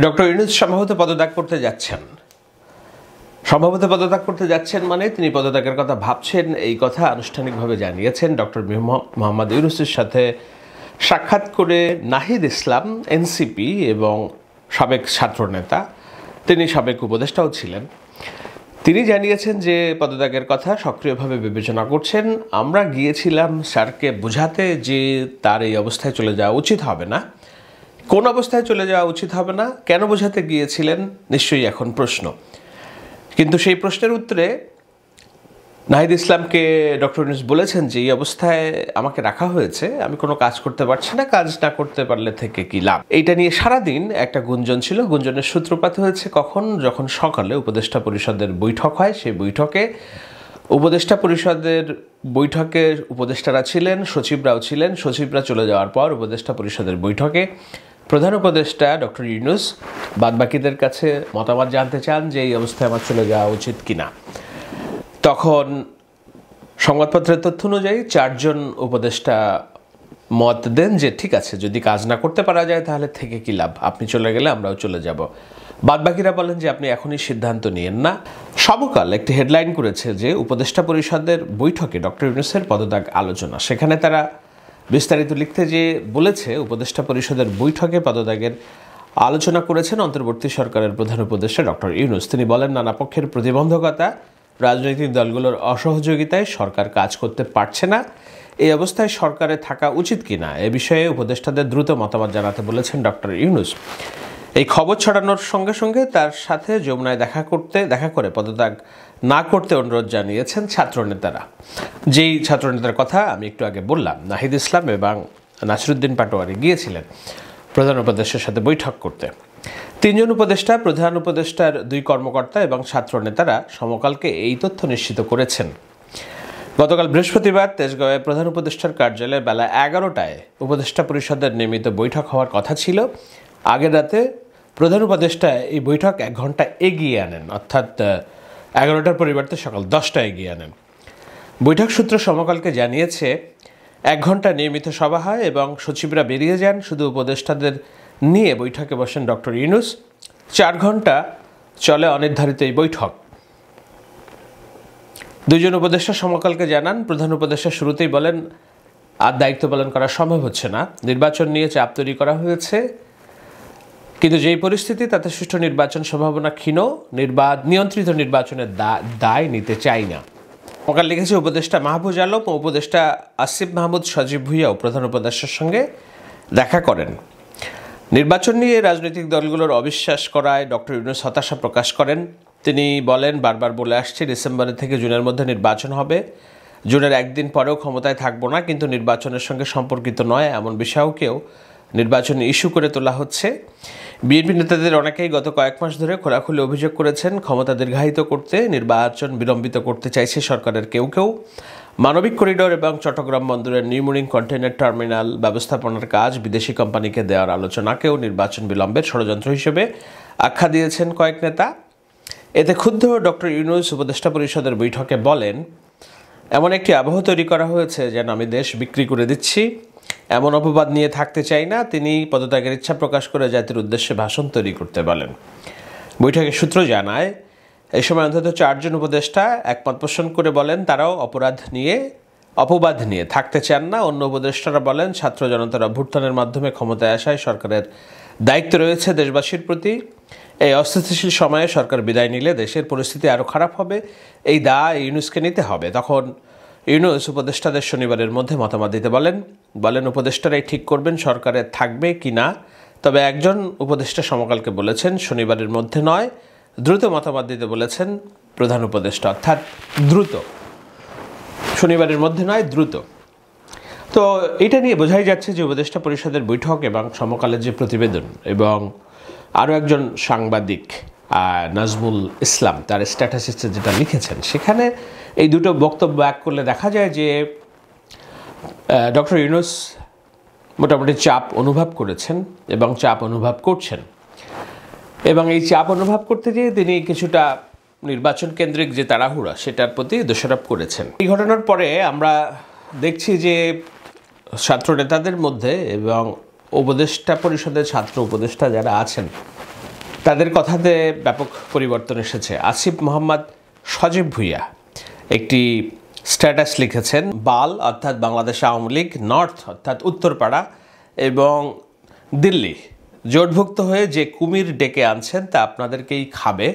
Doctor Yunus সম্ভবত পদত্যাগ করতে যাচ্ছেন। মানে তিনি পদত্যাগের কথা ভাবছেন, এই কথা আনুষ্ঠানিকভাবে জানিয়েছেন ডক্টর মোহাম্মদ ইউনূসের সাথে সাক্ষাৎ করে নাহিদ ইসলাম, এনসিপি এবং সাবেক ছাত্রনেতা, তিনি সাবেক উপদেষ্টাও ছিলেন। তিনি জানিয়েছেন যে পদত্যাগের কথা সক্রিয়ভাবে বিবেচনা করছেন। আমরা গিয়েছিলাম স্যারকে বোঝাতে যে তার এই অবস্থায় চলে যাওয়া উচিত হবে না। কোন অবস্থায় চলে যাওয়া উচিত হবে না, কেন বোঝাতে গিয়েছিলেন, নিশ্চয়ই এখন প্রশ্ন। কিন্তু সেই প্রশ্নের উত্তরে নাহিদ ইসলামকে ডক্টর ইউনূস বলেছেন যে এই অবস্থায় আমাকে রাখা হয়েছে, আমি কোনো কাজ করতে পারছি না, কাজ না করতে পারলে থেকে কি লাভ। এইটা নিয়ে সারাদিন একটা গুঞ্জন ছিল। গুঞ্জনের সূত্রপাত হয়েছে কখন? যখন সকালে উপদেষ্টা পরিষদের বৈঠক হয়। সেই বৈঠকে উপদেষ্টা পরিষদের বৈঠকে উপদেষ্টারা ছিলেন, সচিবরাও ছিলেন। সচিবরা চলে যাওয়ার পর উপদেষ্টা পরিষদের বৈঠকে প্রধান উপদেষ্টা ডক্টর ইউনূস বাদবাকিদের কাছে মতামত জানতে চান যে এই অবস্থায় আমার চলে যাওয়া উচিত কিনা। তখন সংবাদপত্রের তথ্য অনুযায়ী 4 জন উপদেষ্টা মত দেন যে ঠিক আছে, যদি কাজ না করতে পারা যায় তাহলে থেকে কি লাভ, আপনি চলে গেলে আমরাও চলে যাব। বাদবাকিরা বলেন যে আপনি এখনই সিদ্ধান্ত নিয়েন না। সমকাল একটি হেডলাইন করেছে যে উপদেষ্টা পরিষদের বৈঠকে ডক্টর ইউনূসের পদত্যাগ আলোচনা। সেখানে তারা বিস্তারিত লিখতে যে বলেছে, উপদেষ্টা পরিষদের বৈঠকে পদত্যাগের আলোচনা করেছেন অন্তর্বর্তী সরকারের প্রধান উপদেষ্টা ডক্টর ইউনূস। তিনি বলেন, নানা পক্ষের প্রতিবন্ধকতা, রাজনৈতিক দলগুলোর অসহযোগিতায় সরকার কাজ করতে পারছে না। এই অবস্থায় সরকারে থাকা উচিত কিনা এ বিষয়ে উপদেষ্টাদের দ্রুত মতামত জানাতে বলেছেন ডক্টর ইউনূস। এই খবর ছড়ানোর সঙ্গে সঙ্গে তার সাথে যমুনায় দেখা করে পদত্যাগ না করতে অনুরোধ জানিয়েছেন ছাত্রনেতারা। যেই ছাত্রনেতার কথা আমি একটু আগে বললাম, নাহিদ ইসলাম এবং নাসিরুদ্দিন পাটোয়ারি গিয়েছিলেন প্রধান উপদেষ্টার সাথে বৈঠক করতে। 3 জন উপদেষ্টা, প্রধান উপদেষ্টার 2 কর্মকর্তা এবং ছাত্রনেতারা সমকালকে এই তথ্য নিশ্চিত করেছেন। গতকাল বৃহস্পতিবার তেজগাঁওয়ে প্রধান উপদেষ্টার কার্যালয়ে বেলা 11টায় উপদেষ্টা পরিষদের নিয়মিত বৈঠক হওয়ার কথা ছিল। আগের রাতে প্রধান উপদেষ্টা এই বৈঠক 1 ঘন্টা এগিয়ে আনেন, অর্থাৎ 11টার পরিবর্তে সকাল 10টায় এগিয়ে আনেন। বৈঠক সূত্র সমকালকে জানিয়েছে 1 ঘন্টা নিয়মিত সভা হয় এবং সচিবরা বেরিয়ে যান। শুধু উপদেষ্টাদের নিয়ে বৈঠকে বসেন ডক্টর ইউনূস। 4 ঘন্টা চলে অনির্ধারিত এই বৈঠক। 2 জন উপদেষ্টা সমকালকে জানান, প্রধান উপদেষ্টা শুরুতেই বলেন আর দায়িত্ব পালন করা সম্ভব হচ্ছে না। নির্বাচন নিয়ে চাপ তৈরি করা হয়েছে, কিন্তু যেই পরিস্থিতি তাতে সুষ্ঠু নির্বাচন সম্ভাবনা ক্ষীণ, নিয়ন্ত্রিত নির্বাচনের দায় নিতে চাই না। সকাল লিখেছে উপদেষ্টা মাহফুজ আলম ও উপদেষ্টা আসিফ মাহমুদ সজীব ভুঁইয়াও প্রধান উপদেষ্টার সঙ্গে দেখা করেন। নির্বাচন নিয়ে রাজনৈতিক দলগুলোর অবিশ্বাস করায় ডক্টর ইউনূস হতাশা প্রকাশ করেন। তিনি বলেন, বারবার বলে আসছি ডিসেম্বরের থেকে জুনের মধ্যে নির্বাচন হবে, জুনের একদিন পরেও ক্ষমতায় থাকবো না, কিন্তু নির্বাচনের সঙ্গে সম্পর্কিত নয় এমন বিষয়কেও নির্বাচন ইস্যু করে তোলা হচ্ছে। বিএনপি নেতাদের অনেকেই গত কয়েক মাস ধরে খোলাখুলি অভিযোগ করেছেন ক্ষমতা দীর্ঘায়িত করতে, নির্বাচন বিলম্বিত করতে চাইছে সরকারের কেউ কেউ। মানবিক করিডোর এবং চট্টগ্রাম বন্দরের নিউমুরিং কন্টেইনার টার্মিনাল ব্যবস্থাপনার কাজ বিদেশি কোম্পানিকে দেওয়ার আলোচনাকেও নির্বাচন বিলম্বের ষড়যন্ত্র হিসেবে আখ্যা দিয়েছেন কয়েক নেতা। এতে ক্ষুব্ধ ডক্টর ইউনূস উপদেষ্টা পরিষদের বৈঠকে বলেন, এমন একটি আবহ তৈরি করা হয়েছে যেন আমি দেশ বিক্রি করে দিচ্ছি, এমন অপবাদ নিয়ে থাকতে চাই না। তিনি পদত্যাগের ইচ্ছা প্রকাশ করে জাতির উদ্দেশ্যে ভাষণ তৈরি করতে বলেন। বৈঠকের সূত্র জানায়, এই সময় অন্তত 4 জন উপদেষ্টা একমত পোষণ করে বলেন তারাও অপবাদ নিয়ে থাকতে চান না। অন্য উপদেষ্টারা বলেন, ছাত্র জনতার অভ্যুত্থানের মাধ্যমে ক্ষমতায় আসায় সরকারের দায়িত্ব রয়েছে দেশবাসীর প্রতি। এই অস্থিতিশীল সময়ে সরকার বিদায় নিলে দেশের পরিস্থিতি আরও খারাপ হবে, এই দায় ইউনূসকে নিতে হবে। তখন ইউনূস উপদেষ্টাদের শনিবারের মধ্যে মতামত দিতে বলেন উপদেষ্টারাই ঠিক করবেন সরকারে থাকবে কি না। তবে একজন উপদেষ্টা সমকালকে বলেছেন, শনিবারের মধ্যে নয়, দ্রুত মতামত দিতে বলেছেন প্রধান উপদেষ্টা, অর্থাৎ দ্রুত, শনিবারের মধ্যে নয়, দ্রুত। তো এটা নিয়ে বোঝাই যাচ্ছে যে উপদেষ্টা পরিষদের বৈঠক এবং সমকালের যে প্রতিবেদন এবং আরও একজন সাংবাদিক নাজমুল ইসলাম তার স্ট্যাটাসে যেটা লিখেছেন, সেখানে এই দুটো বক্তব্য এক করলে দেখা যায় যে ডক্টর ইউনূস মোটামুটি চাপ অনুভব করেছেন এবং চাপ অনুভব করছেন, এবং এই চাপ অনুভব করতে গিয়ে তিনি কিছুটা নির্বাচন কেন্দ্রিক যে তাড়াহুড়া সেটার প্রতি দোষারোপ করেছেন। এই ঘটনার পরে আমরা দেখছি যে ছাত্র নেতাদের মধ্যে এবং উপদেষ্টা পরিষদের ছাত্র উপদেষ্টা যারা আছেন তাদের কথাতে ব্যাপক পরিবর্তন এসেছে। আসিফ মোহাম্মদ সজীব ভুঁইয়া একটি স্ট্যাটাস লিখেছেন, বাল অর্থাৎ বাংলাদেশ আওয়ামী লীগ, নর্থ অর্থাৎ উত্তরপাড়া এবং দিল্লি জোটভুক্ত হয়ে যে কুমির ডেকে আনছেন তা আপনাদেরকেই খাবে।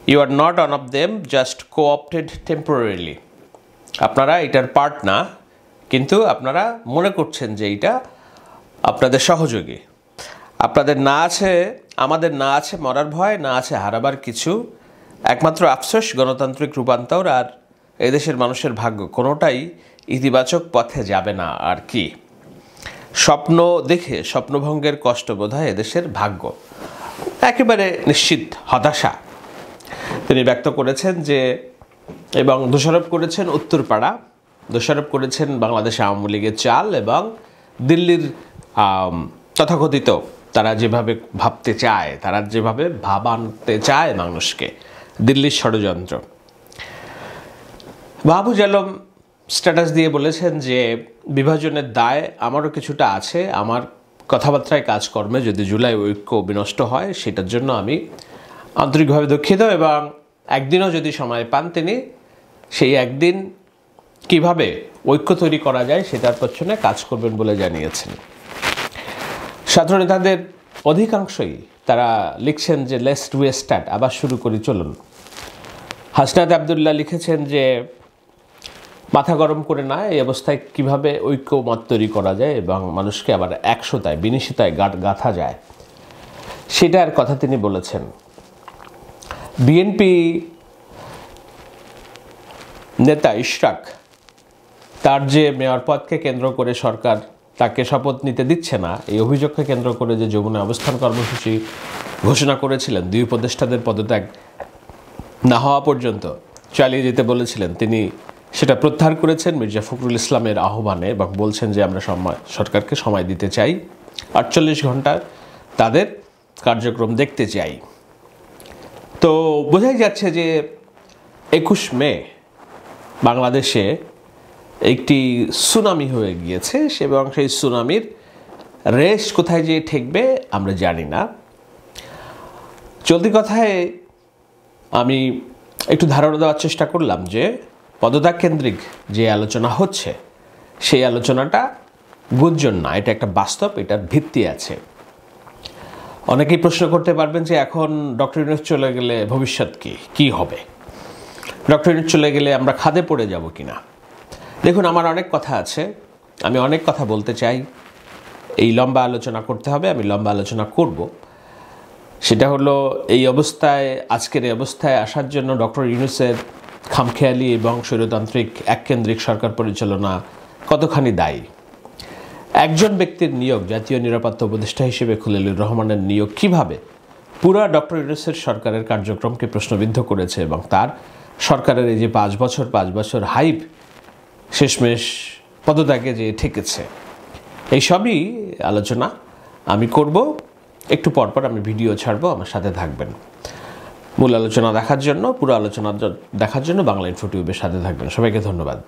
You are not one of them, just coopted temporarily. আপনারা এটার পার্ট না, কিন্তু আপনারা মনে করছেন যে এটা আপনাদের সহযোগী। আপনাদের না আছে, আমাদের না আছে মরার ভয়, না আছে হারাবার কিছু, একমাত্র আফসোস গণতান্ত্রিক রূপান্তর আর এদেশের মানুষের ভাগ্য কোনোটাই ইতিবাচক পথে যাবে না। আর কি স্বপ্ন দেখে স্বপ্নভঙ্গের কষ্ট বোধহয় এদেশের ভাগ্য। একেবারে নিশ্চিত হতাশা তিনি ব্যক্ত করেছেন যে, এবং দোষারোপ করেছেন উত্তরপাড়া, দোষারোপ করেছেন বাংলাদেশ আওয়ামী লীগের চাল এবং দিল্লির তথাকথিত তারা যেভাবে ভাবতে চায়, তারা যেভাবে ভাবানতে চায় মানুষকে, দিল্লির ষড়যন্ত্র। মাহফুজ আলম স্ট্যাটাস দিয়ে বলেছেন যে বিভাজনের দায় আমারও কিছুটা আছে, আমার কথাবার্তায় কাজকর্মে যদি জুলাই ঐক্য বিনষ্ট হয় সেটার জন্য আমি আন্তরিকভাবে দুঃখিত, এবং একদিনও যদি সময় পান তিনি সেই একদিন কিভাবে ঐক্য তৈরি করা যায় সেটার পেছনে কাজ করবেন বলে জানিয়েছেন। ছাত্র নেতাদের অধিকাংশই তারা লিখছেন যে লেটস ডু এ স্টার্ট, আবার শুরু করি চলুন। হাসনাত আবদুল্লাহ লিখেছেন যে মাথা গরম করে না, এই অবস্থায় কিভাবে ঐক্যমত তৈরি করা যায় এবং মানুষকে আবার একশোতায় বিনিশিতায় গাঁথা যায় সেটার কথা তিনি বলেছেন। বিএনপি নেতা ইশরাক, তার যে মেয়র পদকে কেন্দ্র করে সরকার তাকে শপথ নিতে দিচ্ছে না, এই অভিযোগকে কেন্দ্র করে যে যমুনা অবস্থান কর্মসূচি ঘোষণা করেছিলেন, দুই উপদেষ্টাদের পদত্যাগ না হওয়া পর্যন্ত চালিয়ে যেতে বলেছিলেন, তিনি সেটা প্রত্যাহার করেছেন মির্জা ফখরুল ইসলামের আহ্বানে এবং বলছেন যে আমরা সরকারকে সময় দিতে চাই, 48 ঘন্টা তাদের কার্যক্রম দেখতে চাই। তো বোঝাই যাচ্ছে যে 21 মে বাংলাদেশে একটি সুনামি হয়ে গিয়েছে এবং সেই সুনামির রেশ কোথায় যেয়ে ঠেকবে আমরা জানি না। চলতি কথায় আমি একটু ধারণা দেওয়ার চেষ্টা করলাম যে পদত্যাগ কেন্দ্রিক যে আলোচনা হচ্ছে সেই আলোচনাটা গুঞ্জন না, এটা একটা বাস্তব, এটার ভিত্তি আছে। অনেকেই প্রশ্ন করতে পারবেন যে এখন ডক্টর ইউনূস চলে গেলে ভবিষ্যৎ কি হবে, ডক্টর ইউনূস চলে গেলে আমরা খাদে পড়ে যাব কিনা। দেখুন, আমার অনেক কথা আছে, আমি অনেক কথা বলতে চাই, এই লম্বা আলোচনা করতে হবে, আমি লম্বা আলোচনা করব। সেটা হলো এই অবস্থায়, আজকের এই অবস্থায় আসার জন্য ডক্টর ইউনূসের খামখেয়ালি এবং স্বৈরতান্ত্রিক এককেন্দ্রিক সরকার পরিচালনা কতখানি দায়ী। একজন ব্যক্তির নিয়োগ, জাতীয় নিরাপত্তা উপদেষ্টা হিসেবে খলিলুর রহমানের নিয়োগ কিভাবে পুরা ডক্টর ইউনূসের সরকারের কার্যক্রমকে প্রশ্নবিদ্ধ করেছে এবং তার সরকারের এই যে 5 বছর হাইপ শেষমেশ পদত্যাগে যে ঠেকেছে, এইসবই আলোচনা আমি করব। একটু পরপর আমি ভিডিও ছাড়বো, আমার সাথে থাকবেন। মূল আলোচনা দেখার জন্য, পুরো আলোচনা দেখার জন্য বাংলা ইনফো টিউবের সাথে থাকবেন। সবাইকে ধন্যবাদ।